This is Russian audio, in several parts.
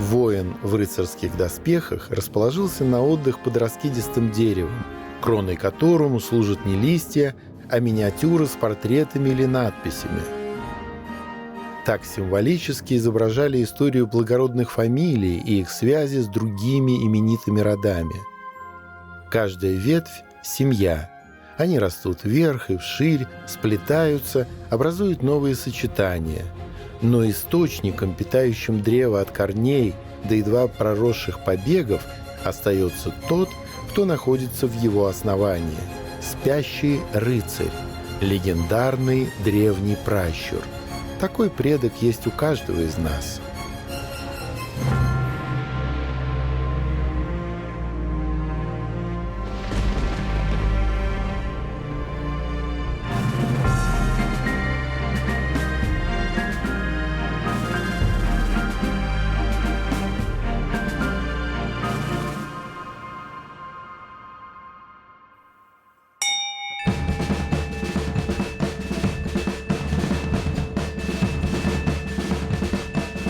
Воин в рыцарских доспехах расположился на отдых под раскидистым деревом, кроной которому служат не листья, а миниатюры с портретами или надписями. Так символически изображали историю благородных фамилий и их связи с другими именитыми родами. Каждая ветвь – семья. Они растут вверх и вширь, сплетаются, образуют новые сочетания. Но источником, питающим древо от корней до едва проросших побегов, остается тот, кто находится в его основании – спящий рыцарь, легендарный древний пращур. Такой предок есть у каждого из нас.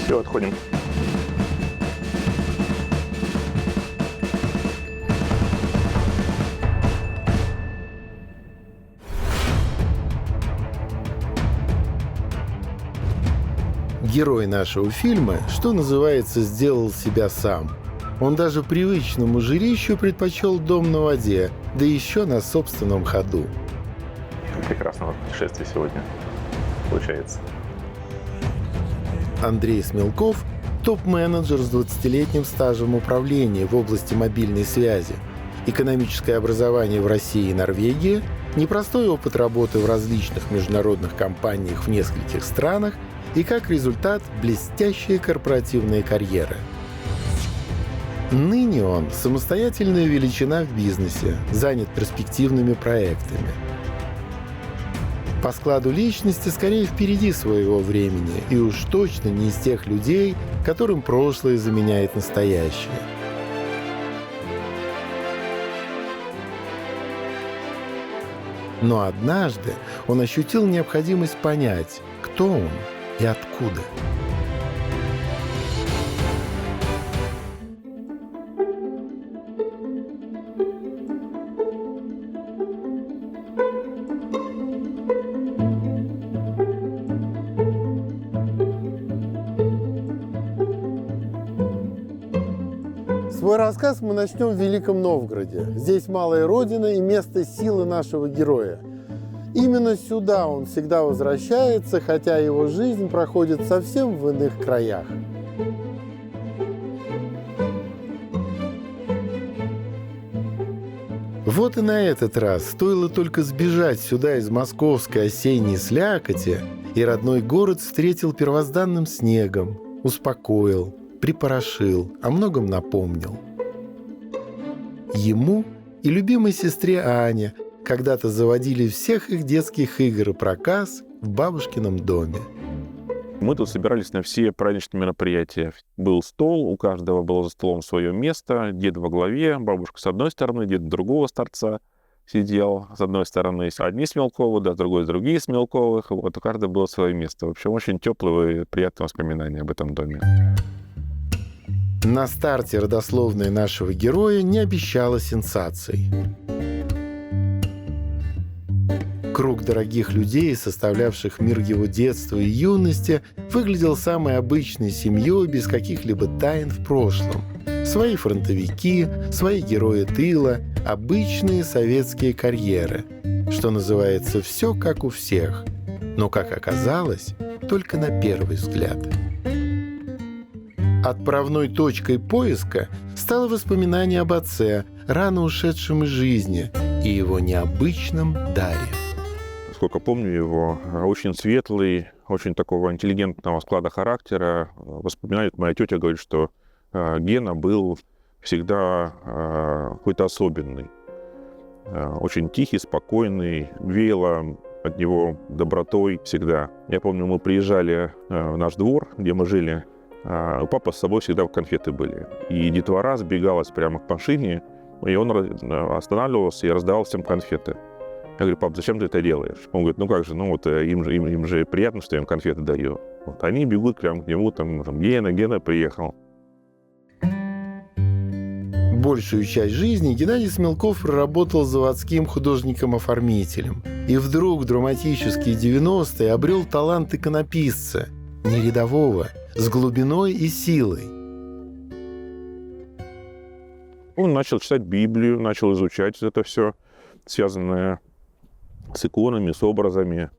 Все, отходим. Герой нашего фильма, что называется, сделал себя сам. Он даже привычному жилищу предпочел дом на воде, да еще на собственном ходу. Прекрасного путешествия сегодня получается. Андрей Смелков – топ-менеджер с 20-летним стажем управления в области мобильной связи, экономическое образование в России и Норвегии, непростой опыт работы в различных международных компаниях в нескольких странах и, как результат, блестящая корпоративная карьера. Ныне он – самостоятельная величина в бизнесе, занят перспективными проектами. По складу личности скорее впереди своего времени и уж точно не из тех людей, которым прошлое заменяет настоящее. Но однажды он ощутил необходимость понять, кто он и откуда. Свой рассказ мы начнем в Великом Новгороде. Здесь малая родина и место силы нашего героя. Именно сюда он всегда возвращается, хотя его жизнь проходит совсем в иных краях. Вот и на этот раз стоило только сбежать сюда из московской осенней слякоти, и родной город встретил первозданным снегом, успокоил, припорошил, о многом напомнил. Ему и любимой сестре Ане когда-то заводили всех их детских игр и проказ в бабушкином доме. Мы тут собирались на все праздничные мероприятия. Был стол, у каждого было за столом свое место, дед во главе, бабушка с одной стороны, дед другого с торца сидел. С одной стороны одни Смелковы, да, с другой другие Смелковых. Вот у каждого было свое место. В общем, очень теплые и приятные воспоминания об этом доме. На старте родословная нашего героя не обещала сенсаций. Круг дорогих людей, составлявших мир его детства и юности, выглядел самой обычной семьей без каких-либо тайн в прошлом. Свои фронтовики, свои герои тыла, обычные советские карьеры. Что называется, все как у всех. Но, как оказалось, только на первый взгляд. Отправной точкой поиска стало воспоминание об отце, рано ушедшем из жизни, и его необычном даре. Сколько помню его, очень светлый, очень такого интеллигентного склада характера. Воспоминает моя тетя, говорит, что Гена был всегда какой-то особенный. Очень тихий, спокойный, веяло от него добротой всегда. Я помню, мы приезжали в наш двор, где мы жили, у папы с собой всегда конфеты были. И детвора сбегалась прямо к машине, и он останавливался и раздавал всем конфеты. Я говорю: пап, зачем ты это делаешь? Он говорит: ну как же, ну вот им же приятно, что я им конфеты даю. Вот они бегут прямо к нему, там Гена приехал. Большую часть жизни Геннадий Смелков работал заводским художником-оформителем. И вдруг в драматические 90-е обрел талант иконописца, не рядового, с глубиной и силой. Он начал читать Библию, начал изучать это все, связанное с иконами, с образами.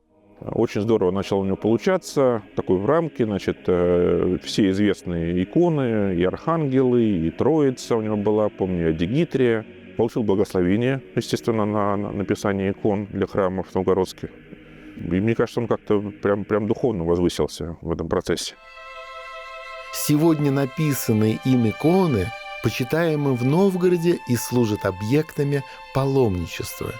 Очень здорово начало у него получаться, такой в рамке, значит, все известные иконы, и архангелы, и Троица у него была, помню, Дигитрия. Получил благословение, естественно, на написание икон для храмов новгородских. И мне кажется, он как-то прям духовно возвысился в этом процессе. Сегодня написанные им иконы почитаемы в Новгороде и служат объектами паломничества.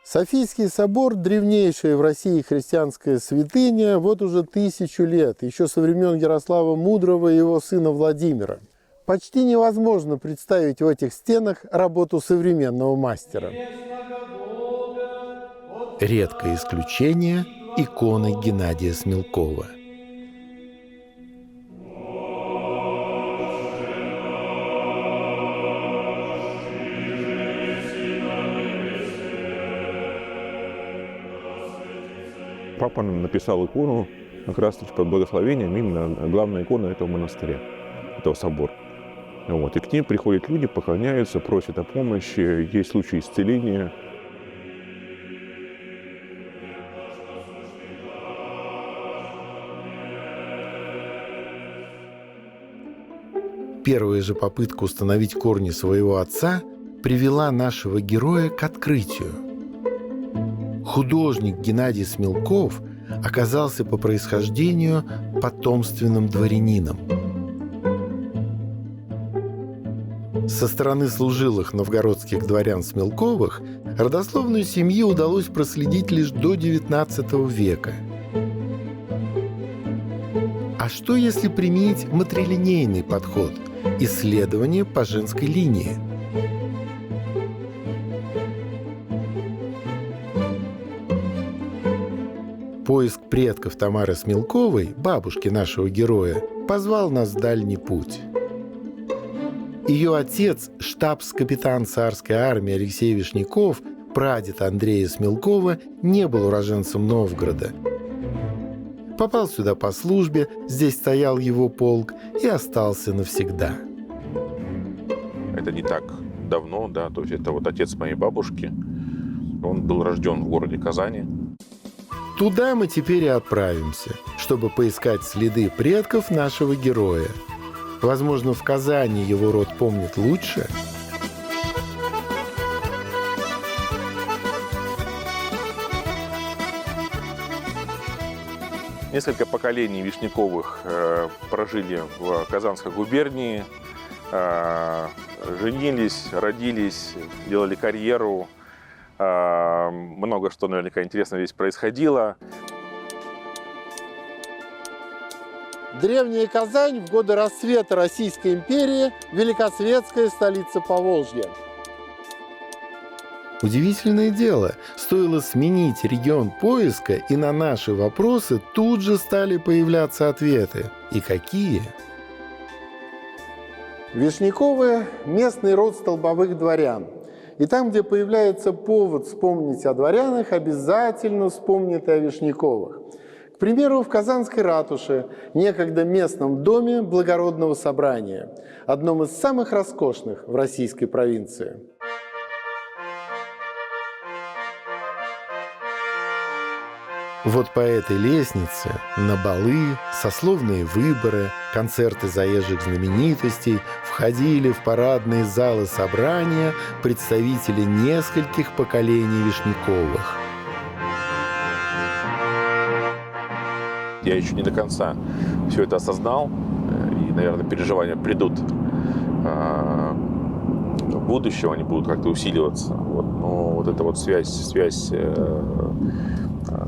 Софийский собор – древнейшая в России христианская святыня вот уже 1000 лет, еще со времен Ярослава Мудрого и его сына Владимира. Почти невозможно представить в этих стенах работу современного мастера. Редкое исключение – иконы Геннадия Смелкова. Папа написал икону как раз под благословением именно главной иконы этого монастыря, этого собора. Вот. И к ним приходят люди, поклоняются, просят о помощи, есть случаи исцеления. Первая же попытка установить корни своего отца привела нашего героя к открытию. Художник Геннадий Смелков оказался по происхождению потомственным дворянином. Со стороны служилых новгородских дворян Смелковых родословную семьи удалось проследить лишь до XIX века. А что, если применить матрилинейный подход – исследование по женской линии? Поиск предков Тамары Смелковой, бабушки нашего героя, позвал нас в дальний путь. Ее отец, штабс-капитан царской армии Алексей Вишняков, прадед Андрея Смелкова, не был уроженцем Новгорода. Попал сюда по службе, здесь стоял его полк и остался навсегда. Это не так давно, да, то есть это вот отец моей бабушки. Он был рожден в городе Казани. Туда мы теперь и отправимся, чтобы поискать следы предков нашего героя. Возможно, в Казани его род помнит лучше. Несколько поколений Вишняковых прожили в Казанской губернии, женились, родились, делали карьеру. Много что наверняка интересного здесь происходило. Древняя Казань в годы расцвета Российской империи – великосветская столица Поволжья. Удивительное дело, стоило сменить регион поиска, и на наши вопросы тут же стали появляться ответы. И какие? Вишняковы – местный род столбовых дворян. И там, где появляется повод вспомнить о дворянах, обязательно вспомнит и о Вишняковых. К примеру, в Казанской ратуше, некогда местном доме благородного собрания, одном из самых роскошных в российской провинции. Вот по этой лестнице на балы, сословные выборы, концерты заезжих знаменитостей входили в парадные залы собрания представители нескольких поколений Вишняковых. Я еще не до конца все это осознал, и, наверное, переживания придут в будущем, они будут как-то усиливаться. Вот. Но вот эта вот связь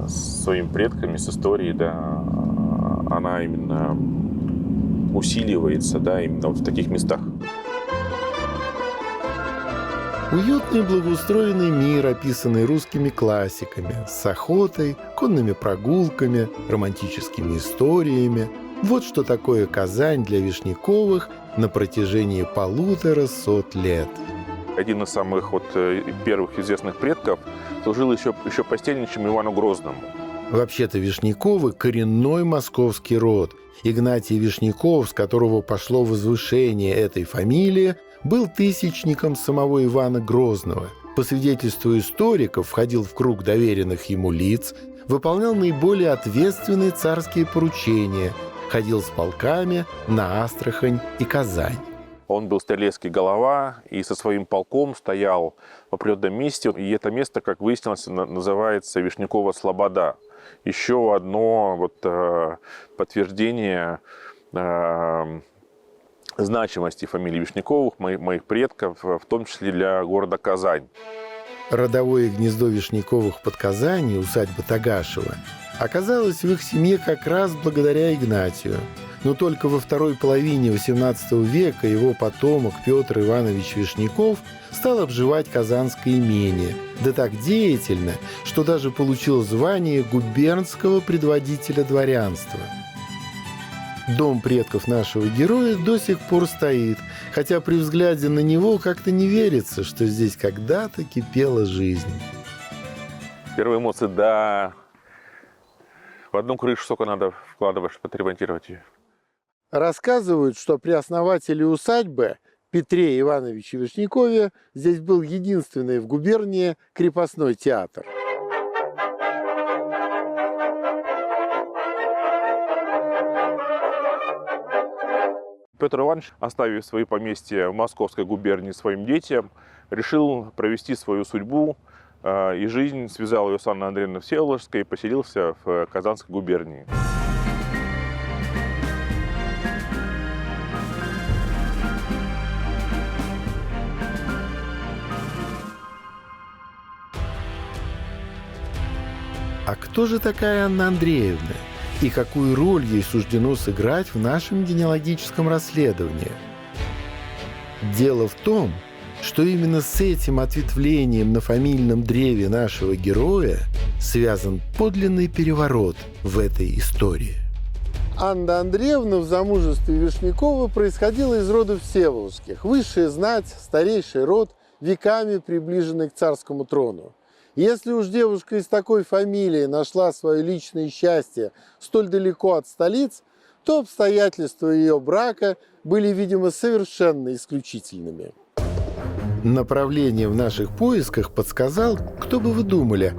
с своими предками, с историей, да, она именно усиливается, да, именно вот в таких местах. Уютный благоустроенный мир, описанный русскими классиками, с охотой, конными прогулками, романтическими историями, Вот что такое Казань для Вишняковых на протяжении 150 лет. Один из самых первых известных предков служил еще постельнее, чем Ивану Грозному. Вообще-то Вишняковы – коренной московский род. Игнатий Вишняков, с которого пошло возвышение этой фамилии, был тысячником самого Ивана Грозного. По свидетельству историков, входил в круг доверенных ему лиц, выполнял наиболее ответственные царские поручения, ходил с полками на Астрахань и Казань. Он был стрелецкий голова и со своим полком стоял в определенном месте. И это место, как выяснилось, называется Вишнякова Слобода. Еще одно подтверждение значимости фамилии Вишняковых, моих предков, в том числе для города Казань. Родовое гнездо Вишняковых под Казанью, усадьба Тагашева, оказалось в их семье как раз благодаря Игнатию. Но только во второй половине XVIII века его потомок Петр Иванович Вишняков стал обживать казанское имение, да так деятельно, что даже получил звание губернского предводителя дворянства. Дом предков нашего героя до сих пор стоит, хотя при взгляде на него как-то не верится, что здесь когда-то кипела жизнь. Первые эмоции, да. В одну крышу сколько надо вкладывать, чтобы отремонтировать ее. Рассказывают, что при основателе усадьбы Петре Ивановиче Вишнякове здесь был единственный в губернии крепостной театр. Петр Иванович, оставив свои поместья в Московской губернии своим детям, решил провести свою судьбу и жизнь, связал ее с Анной Андреевной Всеволожской и поселился в Казанской губернии. А кто же такая Анна Андреевна? И какую роль ей суждено сыграть в нашем генеалогическом расследовании? Дело в том, что именно с этим ответвлением на фамильном древе нашего героя связан подлинный переворот в этой истории. Анна Андреевна в замужестве Вишнякова происходила из рода Всеволожских. Высшая знать, старейший род, веками приближенный к царскому трону. Если уж девушка из такой фамилии нашла свое личное счастье столь далеко от столиц, то обстоятельства ее брака были, видимо, совершенно исключительными. Направление в наших поисках подсказал, кто бы вы думали,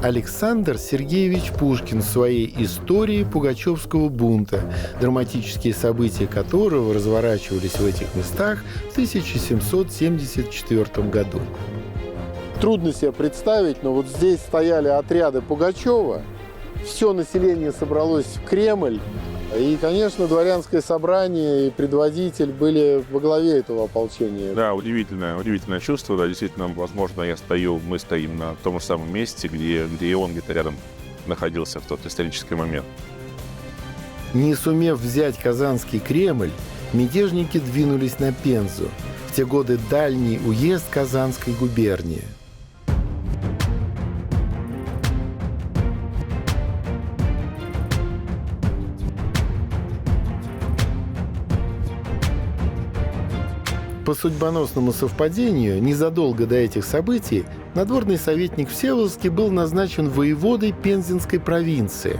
Александр Сергеевич Пушкин в своей истории Пугачевского бунта, драматические события которого разворачивались в этих местах в 1774 году. Трудно себе представить, но вот здесь стояли отряды Пугачева, все население собралось в Кремль, и, конечно, дворянское собрание и предводитель были во главе этого ополчения. Да, удивительное чувство, да, действительно, возможно, мы стоим на том же самом месте, где и он где-то рядом находился в тот исторический момент. Не сумев взять Казанский Кремль, мятежники двинулись на Пензу, в те годы дальний уезд Казанской губернии. По судьбоносному совпадению, незадолго до этих событий надворный советник Всеволожский был назначен воеводой Пензенской провинции.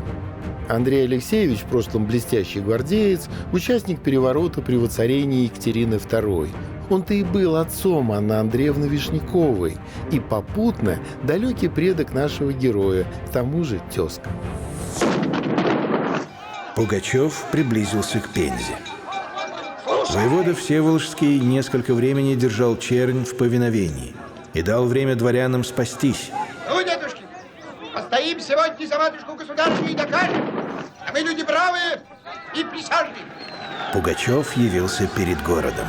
Андрей Алексеевич, в прошлом блестящий гвардеец, участник переворота при воцарении Екатерины II. Он-то и был отцом Анны Андреевны Вишняковой и попутно далекий предок нашего героя, к тому же тезка. Пугачев приблизился к Пензе. Воевода Всеволожский несколько времени держал чернь в повиновении и дал время дворянам спастись. Ну, дедушки, постоим сегодня за матушку-государство и докажем, а мы люди бравые и присяжные. Пугачев явился перед городом.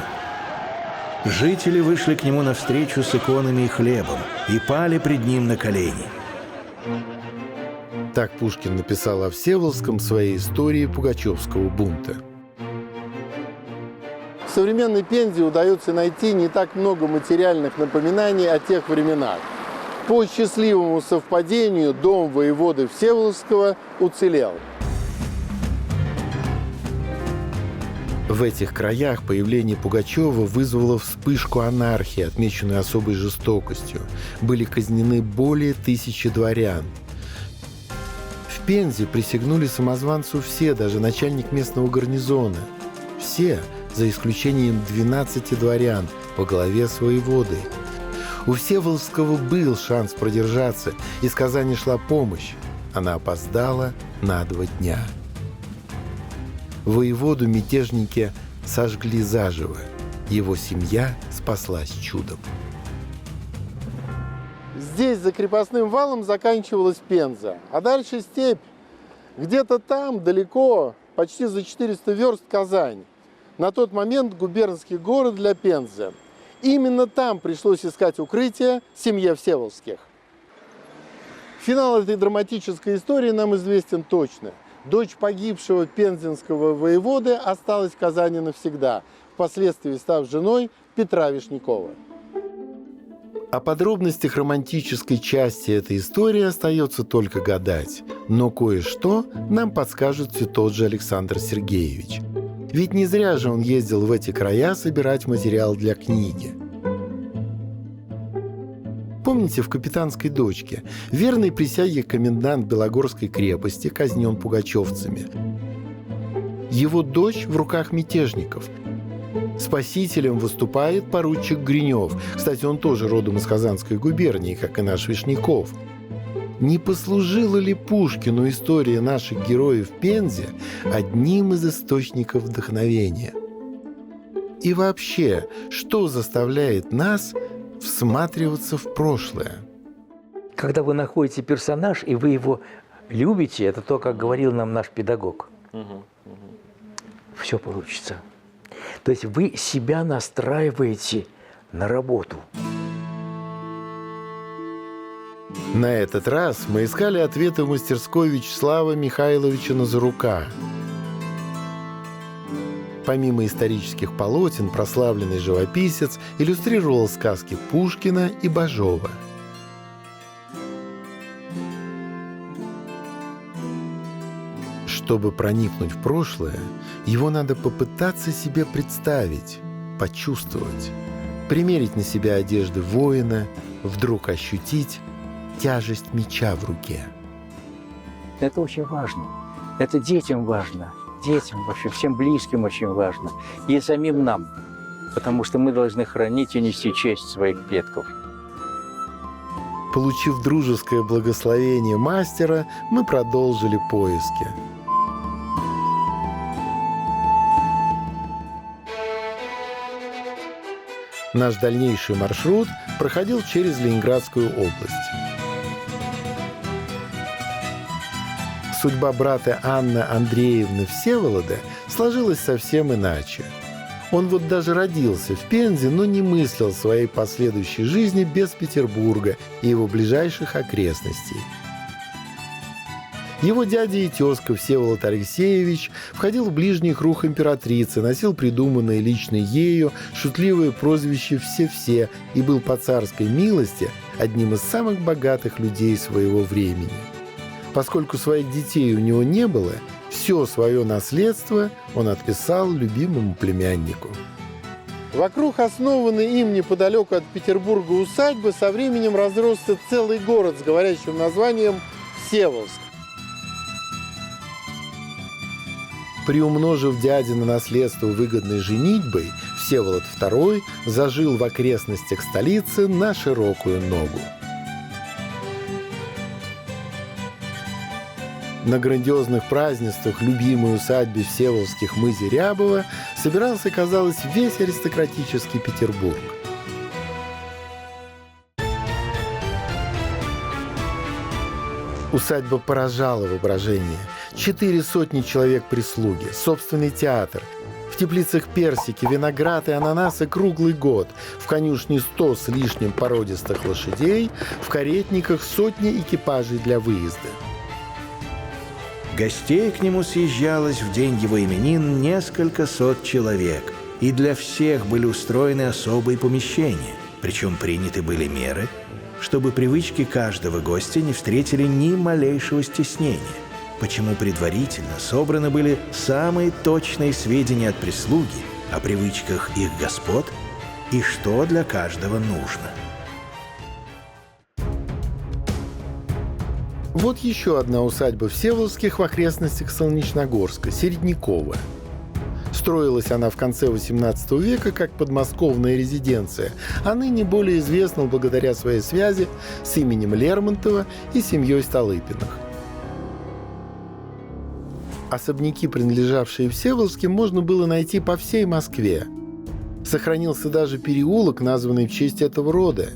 Жители вышли к нему навстречу с иконами и хлебом и пали пред ним на колени. Так Пушкин написал о Всеволожском в своей истории Пугачевского бунта. В современной Пензе удается найти не так много материальных напоминаний о тех временах. По счастливому совпадению дом воеводы Всеволожского уцелел. В этих краях появление Пугачева вызвало вспышку анархии, отмеченную особой жестокостью. Были казнены более 1000 дворян. В Пензе присягнули самозванцу все, даже начальник местного гарнизона. Все, за исключением 12 дворян во главе с воеводой. У Всеволожского был шанс продержаться, из Казани шла помощь. Она опоздала на 2 дня. Воеводу мятежники сожгли заживо. Его семья спаслась чудом. Здесь за крепостным валом заканчивалась Пенза, а дальше степь. Где-то там, далеко, почти за 400 верст Казань. На тот момент губернский город для Пензы. Именно там пришлось искать укрытие семье Всеволожских. Финал этой драматической истории нам известен точно. Дочь погибшего пензенского воеводы осталась в Казани навсегда, впоследствии став женой Петра Вишнякова. О подробностях романтической части этой истории остается только гадать. Но кое-что нам подскажет все тот же Александр Сергеевич. Ведь не зря же он ездил в эти края собирать материал для книги. Помните, в «Капитанской дочке» верной присяге комендант Белогорской крепости казнен пугачевцами. Его дочь в руках мятежников. Спасителем выступает поручик Гринев. Кстати, он тоже родом из Казанской губернии, как и наш Вишняков. Не послужила ли Пушкину история наших героев в Пензе одним из источников вдохновения? И вообще, что заставляет нас всматриваться в прошлое? Когда вы находите персонаж, и вы его любите, это то, как говорил нам наш педагог. Все получится. То есть вы себя настраиваете на работу. На этот раз мы искали ответы в мастерской Вячеслава Михайловича Назарука. Помимо исторических полотен, прославленный живописец иллюстрировал сказки Пушкина и Бажова. Чтобы проникнуть в прошлое, его надо попытаться себе представить, почувствовать, примерить на себя одежды воина, вдруг ощутить тяжесть меча в руке. Это очень важно. Это детям важно. Детям, вообще всем близким очень важно. И самим нам. Потому что мы должны хранить и нести честь своих предков. Получив дружеское благословение мастера, мы продолжили поиски. Наш дальнейший маршрут проходил через Ленинградскую область. Судьба брата Анны Андреевны Всеволода сложилась совсем иначе. Он вот даже родился в Пензе, но не мыслил своей последующей жизни без Петербурга и его ближайших окрестностей. Его дядя и тезка Всеволод Алексеевич входил в ближний круг императрицы, носил придуманное лично ею шутливое прозвище «Все-все» и был по царской милости одним из самых богатых людей своего времени. Поскольку своих детей у него не было, все свое наследство он отписал любимому племяннику. Вокруг основанной им неподалеку от Петербурга усадьбы со временем разросся целый город с говорящим названием Всеволожск. Приумножив дядино наследство выгодной женитьбой, Всеволод II зажил в окрестностях столицы на широкую ногу. На грандиозных празднествах любимой усадьбе Всеволожских мызе Рябова собирался, казалось, весь аристократический Петербург. Усадьба поражала воображение. 400 человек прислуги, собственный театр. В теплицах персики, виноград и ананасы круглый год. В конюшне 100 с лишним породистых лошадей, в каретниках сотни экипажей для выезда. Гостей к нему съезжалось в день его именин несколько сот человек, и для всех были устроены особые помещения, причем приняты были меры, чтобы привычки каждого гостя не встретили ни малейшего стеснения. почему предварительно собраны были самые точные сведения от прислуги о привычках их господ и что для каждого нужно. Вот еще одна усадьба Всеволожских в окрестностях Солнечногорска, Середнякова. Строилась она в конце XVIII века как подмосковная резиденция, а ныне более известна благодаря своей связи с именем Лермонтова и семьей Столыпиных. Особняки, принадлежавшие Всеволожским, можно было найти по всей Москве. Сохранился даже переулок, названный в честь этого рода.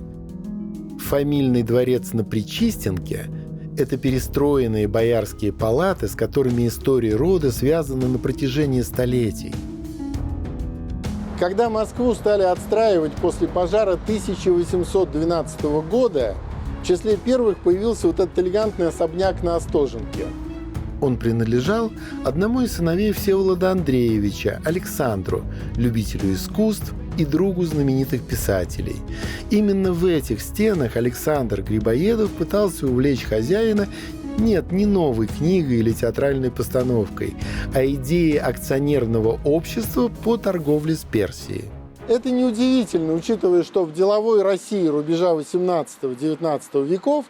Фамильный дворец на Причистенке – это перестроенные боярские палаты, с которыми история рода связана на протяжении столетий. Когда Москву стали отстраивать после пожара 1812 года, в числе первых появился вот этот элегантный особняк на Остоженке. Он принадлежал одному из сыновей Всеволода Андреевича, Александру, любителю искусств и другу знаменитых писателей. Именно в этих стенах Александр Грибоедов пытался увлечь хозяина не новой книгой или театральной постановкой, а идеей акционерного общества по торговле с Персией. Это неудивительно, учитывая, что в деловой России рубежа XVIII-XIX веков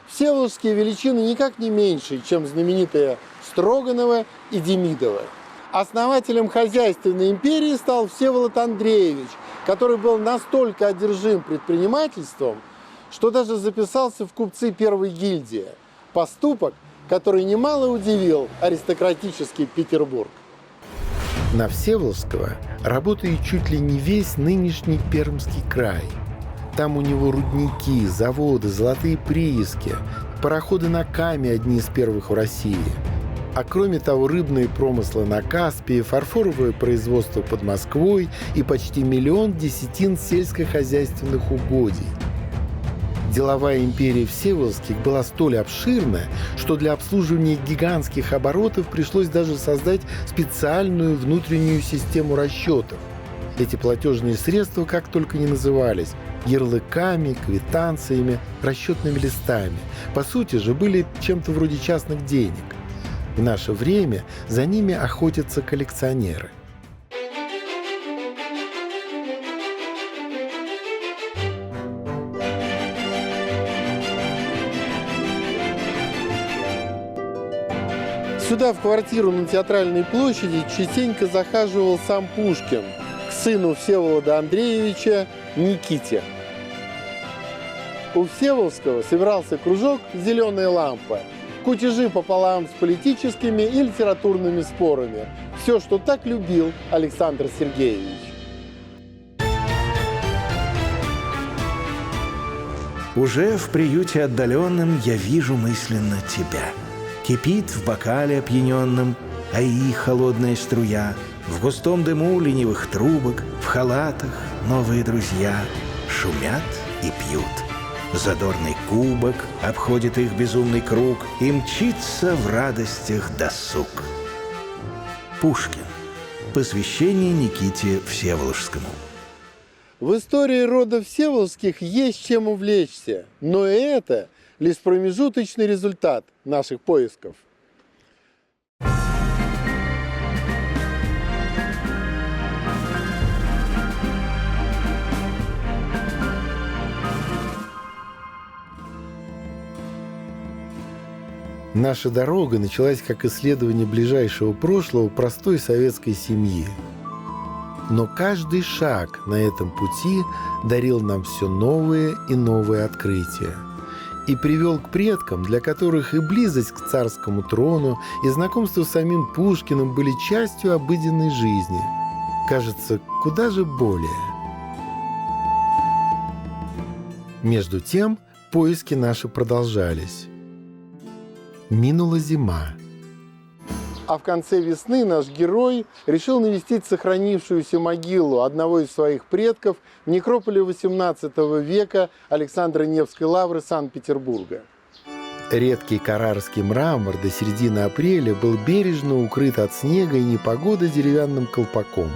всеволожские величины никак не меньше, чем знаменитые Строгановы и Демидовы. Основателем хозяйственной империи стал Всеволод Андреевич, который был настолько одержим предпринимательством, что даже записался в купцы первой гильдии. Поступок, который немало удивил аристократический Петербург. На Всеволожского работает чуть ли не весь нынешний Пермский край. Там у него рудники, заводы, золотые прииски, пароходы на Каме одни из первых в России. А кроме того, рыбные промыслы на Каспии, фарфоровое производство под Москвой и почти 1 миллион десятин сельскохозяйственных угодий. Деловая империя Всеволожских была столь обширна, что для обслуживания гигантских оборотов пришлось даже создать специальную внутреннюю систему расчетов. Эти платежные средства как только не назывались – ярлыками, квитанциями, расчетными листами. По сути же, были чем-то вроде частных денег. В наше время за ними охотятся коллекционеры. Сюда, в квартиру на Театральной площади, частенько захаживал сам Пушкин к сыну Всеволода Андреевича Никите. У Всеволожского собирался кружок «Зеленая лампа», кутежи пополам с политическими и литературными спорами. Все, что так любил Александр Сергеевич. Уже в приюте отдаленном я вижу мысленно тебя. Кипит в бокале опьяненном аи холодная струя, в густом дыму ленивых трубок, в халатах новые друзья шумят и пьют. Задорный кубок обходит их безумный круг и мчится в радостях досуг. Пушкин. Посвящение Никите Всеволожскому. В истории рода Всеволожских есть чем увлечься, но и это лишь промежуточный результат наших поисков. Наша дорога началась как исследование ближайшего прошлого простой советской семьи. Но каждый шаг на этом пути дарил нам все новые и новые открытия. И привел к предкам, для которых и близость к царскому трону, и знакомство с самим Пушкиным были частью обыденной жизни. Кажется, куда же более. Между тем, поиски наши продолжались. Минула зима. А в конце весны наш герой решил навестить сохранившуюся могилу одного из своих предков в некрополе XVIII века Александра Невской лавры Санкт-Петербурга. Редкий каррарский мрамор до середины апреля был бережно укрыт от снега и непогоды деревянным колпаком.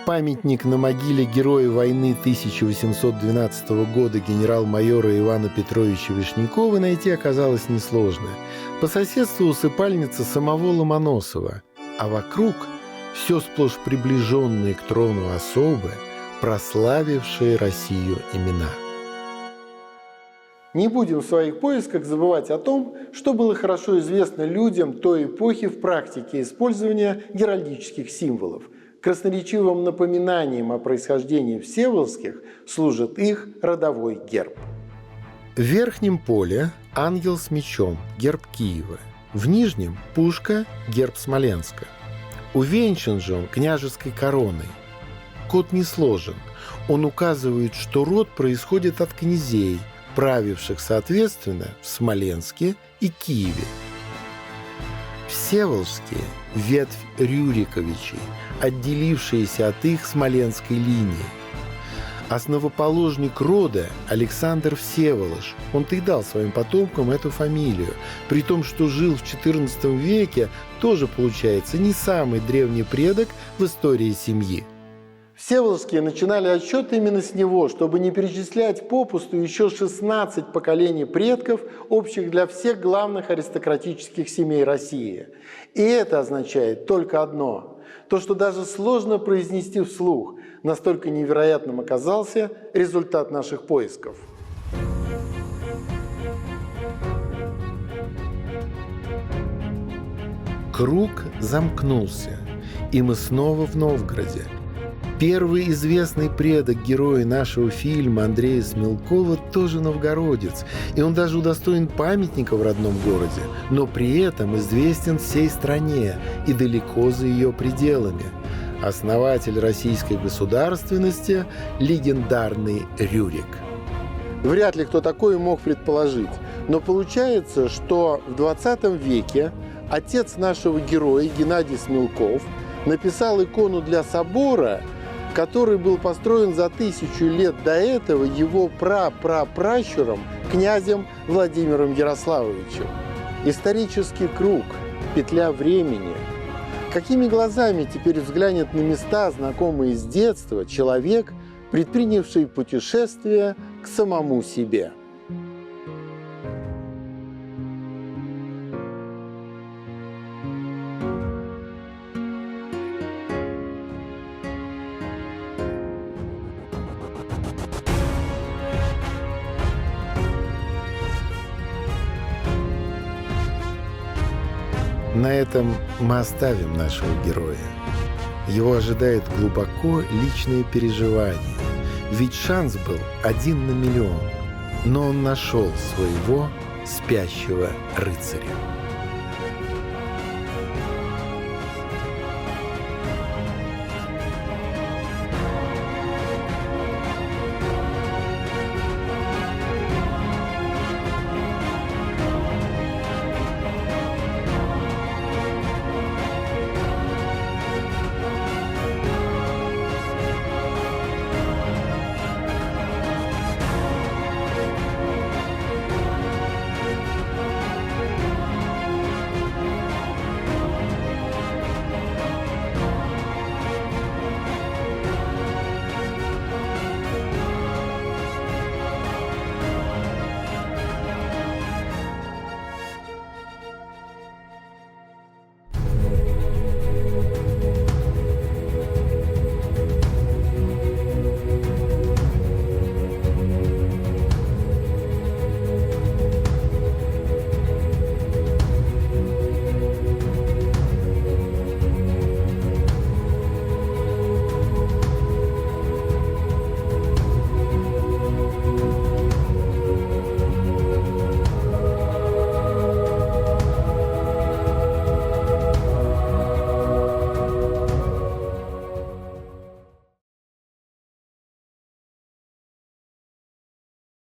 Памятник на могиле героя войны 1812 года генерал-майора Ивана Петровича Вишнякова найти оказалось несложно. По соседству усыпальница самого Ломоносова, а вокруг все сплошь приближенные к трону особы, прославившие Россию имена. Не будем в своих поисках забывать о том, что было хорошо известно людям той эпохи в практике использования геральдических символов. Красноречивым напоминанием о происхождении Всеволожских служит их родовой герб. В верхнем поле ангел с мечом, герб Киева. В нижнем – пушка, герб Смоленска. Увенчан же он княжеской короной. Код не сложен. Он указывает, что род происходит от князей, правивших, соответственно, в Смоленске и Киеве. Всеволожские – ветвь Рюриковичей, отделившиеся от их смоленской линии. Основоположник рода Александр Всеволож, он-то и дал своим потомкам эту фамилию, при том, что жил в XIV веке, тоже, получается, не самый древний предок в истории семьи. Всеволожские начинали отсчет именно с него, чтобы не перечислять попусту еще 16 поколений предков, общих для всех главных аристократических семей России. И это означает только одно – то, что даже сложно произнести вслух, настолько невероятным оказался результат наших поисков. Круг замкнулся, и мы снова в Новгороде. Первый известный предок героя нашего фильма Андрея Смелкова тоже новгородец, и он даже удостоен памятника в родном городе, но при этом известен всей стране и далеко за ее пределами. Основатель российской государственности – легендарный Рюрик. Вряд ли кто такое мог предположить, но получается, что в 20 веке отец нашего героя Геннадий Смелков написал икону для собора, который был построен за 1000 лет до этого его прапрапращуром, князем Владимиром Ярославовичем. Исторический круг, петля времени. Какими глазами теперь взглянет на места, знакомые с детства, человек, предпринявший путешествие к самому себе? На этом мы оставим нашего героя. Его ожидает глубоко личное переживание. Ведь шанс был 1 на 1 000 000, но он нашел своего спящего рыцаря.